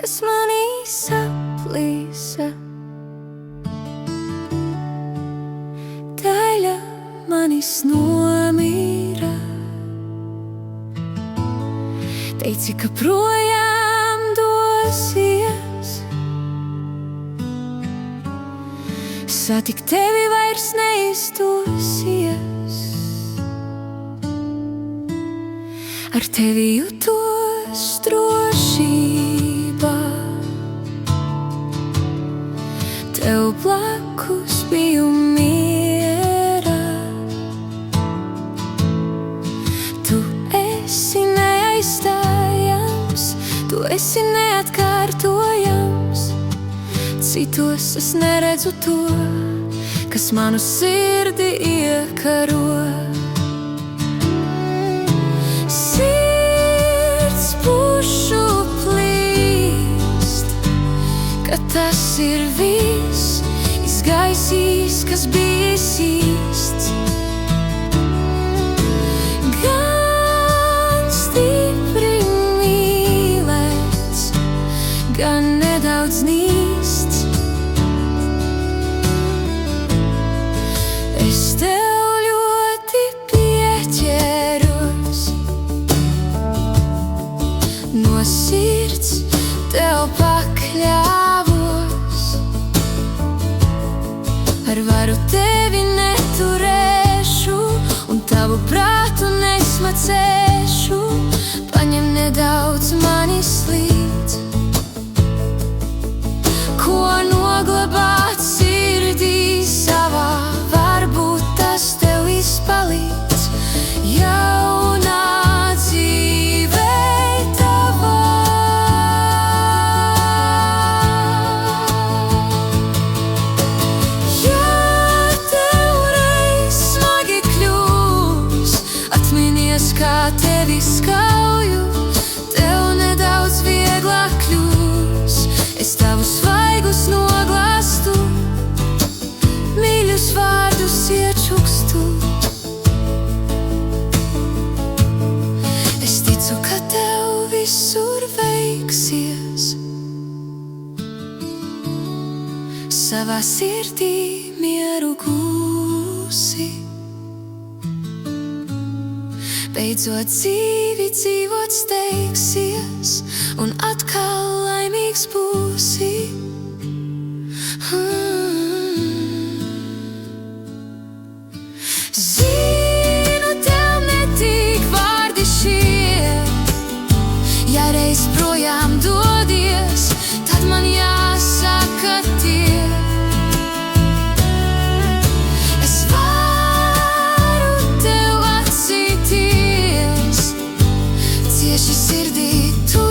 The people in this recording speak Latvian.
kas manī saplīsa. Daļa manis nomira. Teici, ka projām dosies, satikt tevi vairs neizdosies. Ar tevi jutos drošībā, tev blakus biju miera. Tu esi neaizstājams, tu esi neatkārtojams. Citos es neredzu to, kas manu sirdi iekaro. Sirds pušu plīst, ka tas ir viss, izgaisīs, kas bijis īsts. Gan stipri mīlēts, gan nedaudz nīsts. Es tev ļoti pieķeros, no sirds tev pakļāvos. Ar varu tevi neturēšu, un tavu prātu nesmacēšu. Paņem nedaudz manis līdz, ko noglabāt sirdī savā. Varbūt tas tev izpalīdz jaunā dzīvē tavā. Ja tev reiz smagi kļūs, atminies, kā tevi skauju, tev nedaudz vieglāk kļūs. Es tavus svaigus noglāstu, mīļus vārdus iečukstu. Es ticu, ka tev visur veiksies, savā sirdī mieru gūsi. Beidzot dzīvi dzīvot steigsies, un atkal laimīgs būsi. Zinu, tev netīk vārdi šie. Ja reiz projām dodies, tad man jāsaka tie. Es varu tev atsīties, cieši sirdī tu